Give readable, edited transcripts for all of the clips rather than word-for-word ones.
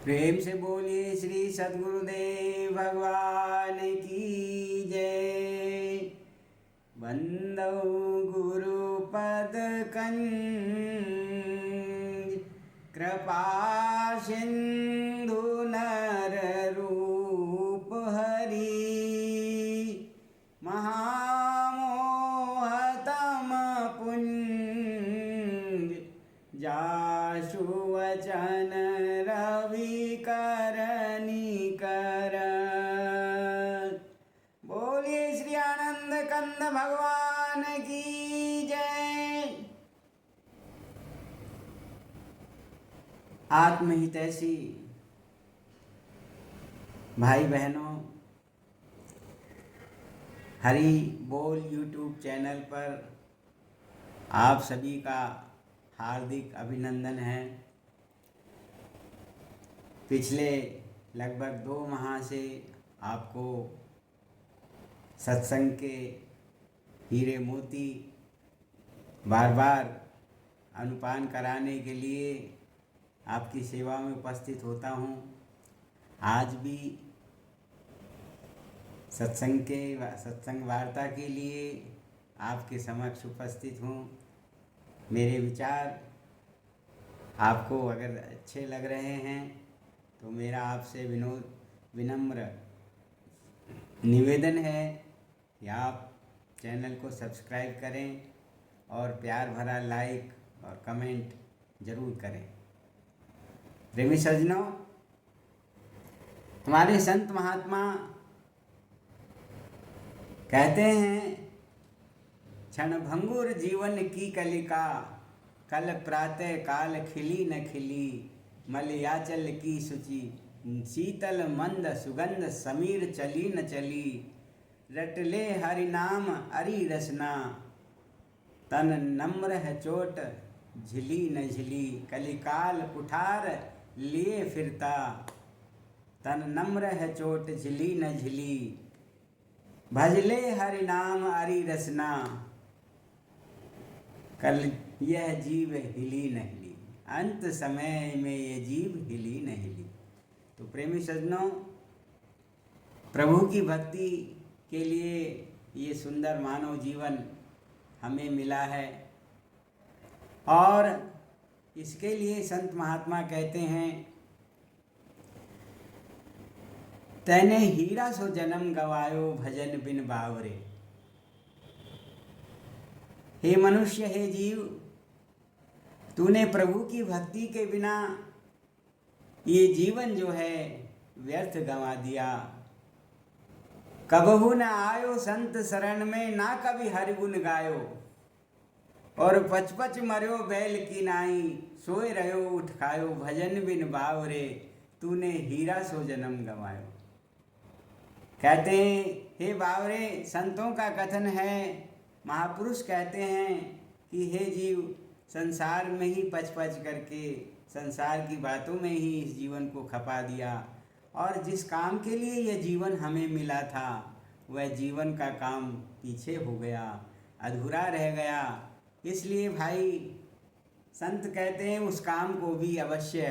प्रेम से बोलिए श्री सद्गुरुदेव भगवान की जय। वंदौ गुरुपद कंज कृपा सिंधु नर रूप हरि महामोहतम पुंज जासु वचन रवि करनी कर। बोलिए श्री आनंद कंद भगवान की जय। आत्महितैषी भाई बहनों, हरि बोल यूट्यूब चैनल पर आप सभी का हार्दिक अभिनंदन है। पिछले लगभग 2 माह से आपको सत्संग के हीरे मोती बार बार अनुपान कराने के लिए आपकी सेवा में उपस्थित होता हूँ। आज भी सत्संग वार्ता के लिए आपके समक्ष उपस्थित हूँ। मेरे विचार आपको अगर अच्छे लग रहे हैं तो मेरा आपसे विनम्र निवेदन है कि आप चैनल को सब्सक्राइब करें और प्यार भरा लाइक और कमेंट ज़रूर करें। प्रेमी सज्जनों, हमारे संत महात्मा कहते हैं, क्षण भंगुर जीवन की कलिका, कल प्रातः काल खिली न खिली, मलयाचल की शुचि, शीतल मंद सुगंध समीर चली न चली, रटले हरि नाम अरि रसना, तन नम्र है चोट झिली न झिली, कलिकाल कुठार लिए फिरता, तन नम्र है चोट झिली न झिली, भजले हरि नाम अरि रसना, कल यह जीव हिली न हिली, अंत समय में ये जीव हिली न हिली। तो प्रेमी सज्जनों, प्रभु की भक्ति के लिए ये सुंदर मानव जीवन हमें मिला है और इसके लिए संत महात्मा कहते हैं, तैने हीरा सो जन्म गवायो भजन बिन बावरे। हे मनुष्य, हे जीव, तूने प्रभु की भक्ति के बिना ये जीवन जो है व्यर्थ गंवा दिया। कबहू न आयो संत शरण में, ना कभी हरि गुण गायो, और पच मर्यो बैल की नाई, सोए रहो उठ खायो भजन बिन बावरे, तूने हीरा सो जन्म गंवायो। कहते हैं, हे बावरे, संतों का कथन है, महापुरुष कहते हैं कि हे जीव, संसार में ही पच करके संसार की बातों में ही इस जीवन को खपा दिया, और जिस काम के लिए यह जीवन हमें मिला था वह जीवन का काम पीछे हो गया, अधूरा रह गया। इसलिए भाई, संत कहते हैं उस काम को भी अवश्य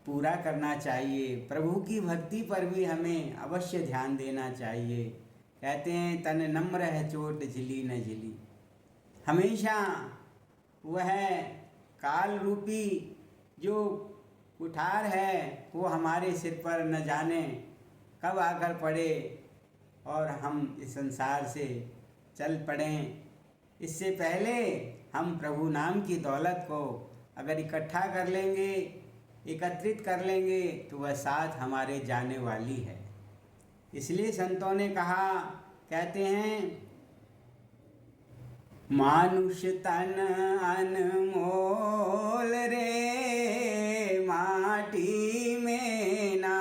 पूरा करना चाहिए। प्रभु की भक्ति पर भी हमें अवश्य ध्यान देना चाहिए। कहते हैं, तन नम्र है चोट झिली न झिली। हमेशा वह काल रूपी जो कुठार है वो हमारे सिर पर न जाने कब आकर पड़े और हम इस संसार से चल पड़ें। इससे पहले हम प्रभु नाम की दौलत को अगर इकट्ठा कर लेंगे, एकत्रित कर लेंगे, तो वह साथ हमारे जाने वाली है। इसलिए संतों ने कहा, कहते हैं, मानुष तन अनमोल रे, माटी में ना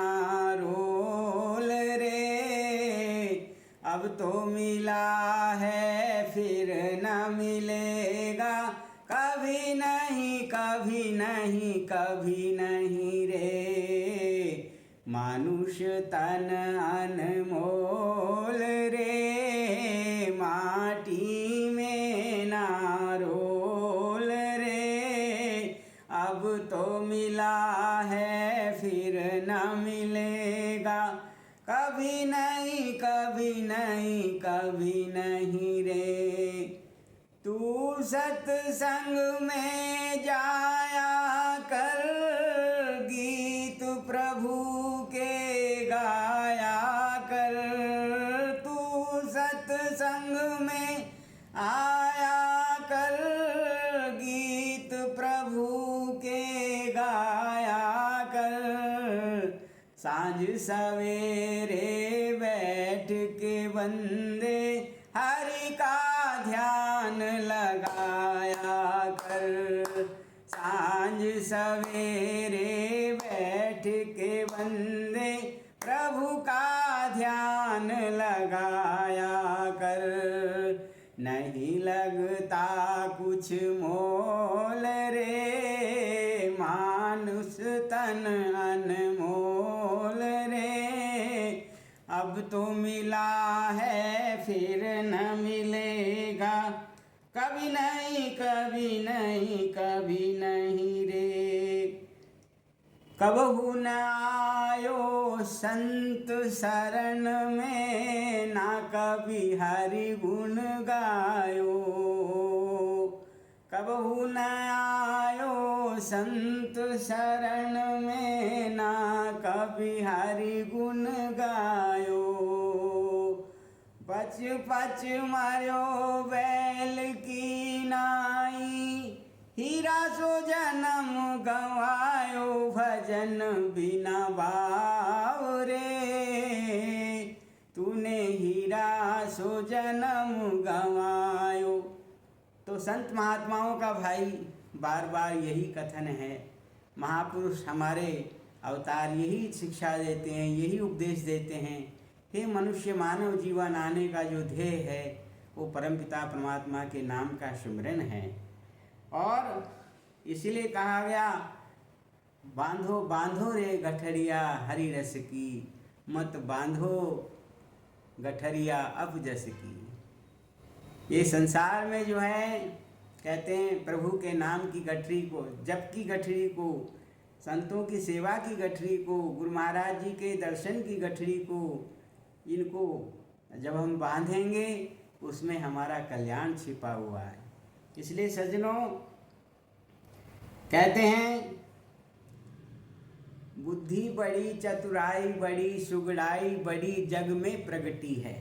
रोल रे, अब तो मिला है फिर न मिलेगा, कभी नहीं कभी नहीं कभी नहीं रे, मानुष तन अनमोल रे, माटी में ना रोल रे, अब तो मिला है फिर न मिलेगा। कभी नहीं कभी नहीं कभी नहीं रे। तू सत्संग में जाया कर, गीत प्रभु के गाया कर। तू सत्संग में आया कर, गीत प्रभु के गाया कर। सांझ सवेरे बैठ के बंदे हरि का ध्यान लगाया कर। सांझ सवेरे बैठ के बंदे प्रभु का ध्यान लगाया कर। नहीं लगता कुछ मोल रे, मानुष तन अनमोल रे। अब तो मिला है फिर न मिलेगा, कभी नहीं कभी नहीं कभी नहीं रे। कबहू न आयो संत शरण में, ना कभी हरि गुण गायो। कबहू न आयो संत शरण में, ना कभी हरि गुण गायो। पच पच मारो बैल की नाई, हीरा सो जन्म गवायो। भजन बिना भाव रे, तूने हीरा सो जन्म गवायो। तो संत महात्माओं का भाई बार बार यही कथन है। महापुरुष हमारे अवतार यही शिक्षा देते हैं, यही उपदेश देते हैं। हे मनुष्य, मानव जीवन आने का जो ध्येय है वो परमपिता परमात्मा के नाम का सिमरन है। और इसलिए कहा गया, बांधो बांधो रे गठरिया हरि रस की, मत बांधो गठरिया अपजस की। ये संसार में जो है, कहते हैं प्रभु के नाम की गठरी को, जप की गठरी को, संतों की सेवा की गठरी को, गुरु महाराज जी के दर्शन की गठरी को, इनको जब हम बांधेंगे उसमें हमारा कल्याण छिपा हुआ है। इसलिए सज्जनों, कहते हैं बुद्धि बड़ी, चतुराई बड़ी, सुगड़ाई बड़ी, जग में प्रगति है।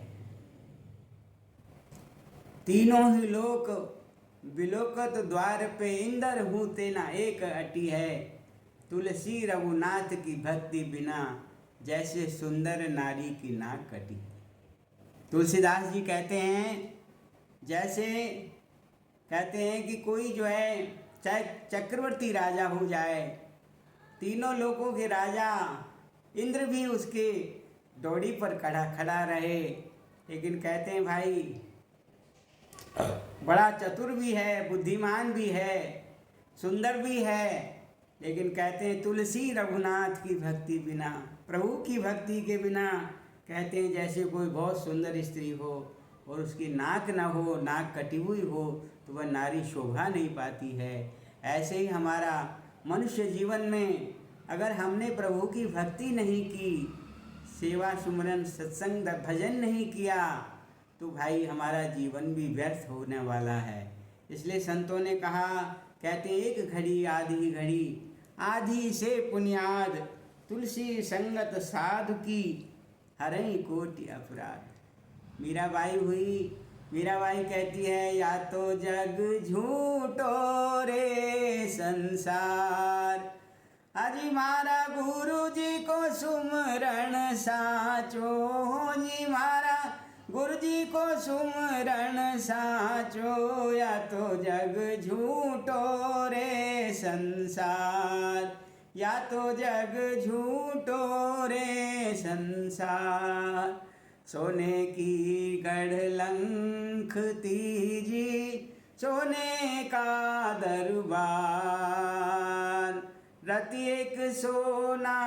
तीनों ही लोक बिलोकत द्वार पे, इंदर हूँ तेना एक अटी है। तुलसी रघुनाथ की भक्ति बिना, जैसे सुंदर नारी की नाक कटी। तुलसीदास जी कहते हैं, जैसे कहते हैं कि कोई जो है चाहे चक्रवर्ती राजा हो जाए, तीनों लोगों के राजा इंद्र भी उसके डोरी पर खड़ा रहे, लेकिन कहते हैं भाई बड़ा चतुर भी है, बुद्धिमान भी है, सुंदर भी है, लेकिन कहते हैं तुलसी रघुनाथ की भक्ति बिना, प्रभु की भक्ति के बिना, कहते हैं जैसे कोई बहुत सुंदर स्त्री हो और उसकी नाक न हो, नाक कटी हुई हो, तो वह नारी शोभा नहीं पाती है। ऐसे ही हमारा मनुष्य जीवन में अगर हमने प्रभु की भक्ति नहीं की, सेवा सुमरन सत्संग भजन नहीं किया, तो भाई हमारा जीवन भी व्यर्थ होने वाला है। इसलिए संतों ने कहा, कहते हैं एक घड़ी आधी घड़ी, आधी से पुण्याद, तुलसी संगत साधु की, हरई कोटि अपराध। मीराबाई हुई, मीराबाई कहती है, या तो जग झूठो रे संसार, अजी मारा गुरु जी को सुमरण साचो, जी मारा गुरु जी को सुमरण साचो, या तो जग झूठो रे संसार, या तो जग झूठो रे संसार। सोने की गढ़ लंघती जी, सोने का दरबार, रति एक सोना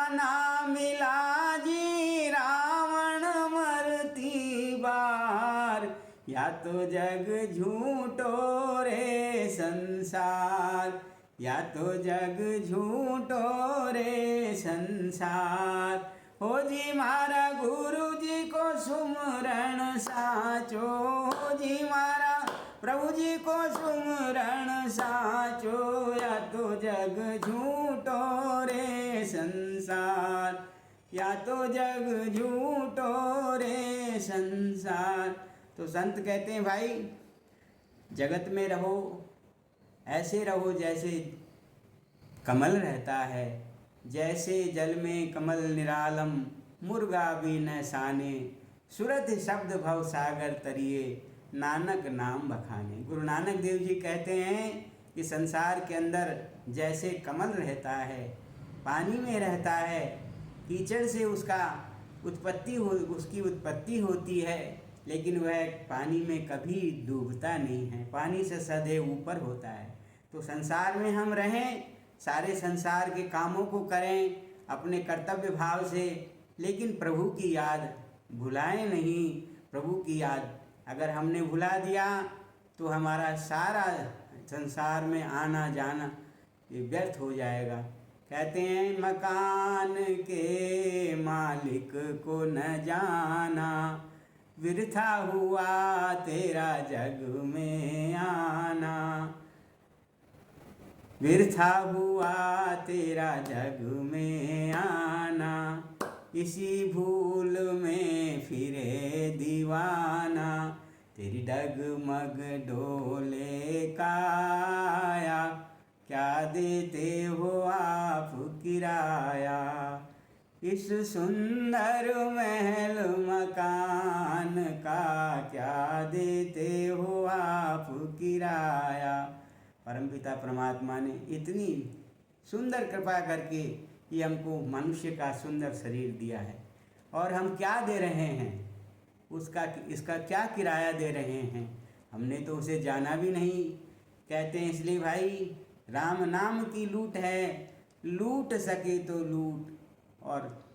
ना मिला जी, रावण मरती बार, या तो जग झूठो रे संसार, या तो जग झूठो रे संसार। हो जी मारा गुरु जी को सुमरण साचो, हो जी मारा प्रभु जी को सुमरण साचो, या तो जग झूठो रे संसार, या तो जग झूठो रे संसार। तो संत कहते हैं भाई जगत में रहो, ऐसे रहो जैसे कमल रहता है, जैसे जल में कमल निरालम, मुर्गा भी न साने, सुरत शब्द भव सागर तरिए, नानक नाम बखाने। गुरु नानक देव जी कहते हैं कि संसार के अंदर जैसे कमल रहता है, पानी में रहता है, कीचड़ से उसकी उत्पत्ति होती है, लेकिन वह पानी में कभी डूबता नहीं है, पानी से सदैव ऊपर होता है। तो संसार में हम रहें, सारे संसार के कामों को करें अपने कर्तव्य भाव से, लेकिन प्रभु की याद भुलाएं नहीं। प्रभु की याद अगर हमने भुला दिया तो हमारा सारा संसार में आना जाना ये व्यर्थ हो जाएगा। कहते हैं मकान के मालिक को न जाना, वृथा हुआ तेरा जग में आना, वृथा हुआ तेरा जग में आना, इसी भूल में फिरे दीवाना, तेरी डगमग डोले काया, क्या देते हो आप किराया, इस सुंदर महल मकान का क्या देते हो आप किराया। परमपिता परमात्मा ने इतनी सुंदर कृपा करके ये हमको मनुष्य का सुंदर शरीर दिया है, और हम क्या दे रहे हैं इसका क्या किराया दे रहे हैं? हमने तो उसे जाना भी नहीं। कहते हैं इसलिए भाई राम नाम की लूट है, लूट सके तो लूट, और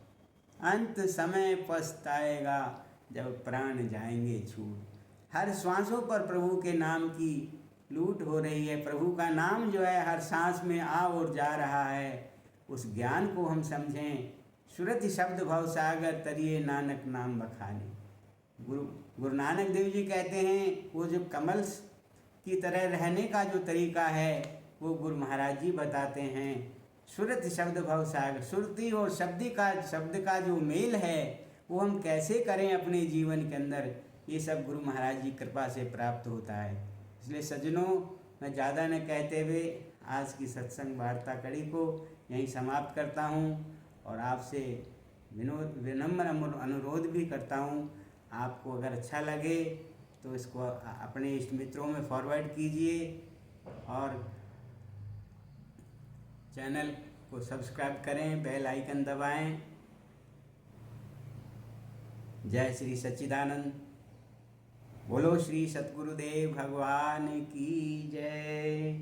अंत समय पछताएगा जब प्राण जाएंगे छूट। हर श्वासों पर प्रभु के नाम की लूट हो रही है। प्रभु का नाम जो है हर सांस में आ और जा रहा है, उस ज्ञान को हम समझें। सुरति शब्द भव सागर तरिए, नानक नाम बखाने। गुरु नानक देव जी कहते हैं वो जो कमल की तरह रहने का जो तरीका है वो गुरु महाराज जी बताते हैं। सुरति शब्द भव सागर, सुरति और शब्द का जो मेल है वो हम कैसे करें अपने जीवन के अंदर, ये सब गुरु महाराज जी कृपा से प्राप्त होता है। इसलिए सज्जनों, मैं ज़्यादा न कहते हुए आज की सत्संग वार्ता कड़ी को यहीं समाप्त करता हूँ, और आपसे विनम्र अनुरोध भी करता हूँ, आपको अगर अच्छा लगे तो इसको अपने इष्ट मित्रों में फॉरवर्ड कीजिए, और चैनल को सब्सक्राइब करें, बेल आइकन दबाएं। जय श्री सच्चिदानंद। बोलो श्री सतगुरुदेव भगवान की जय।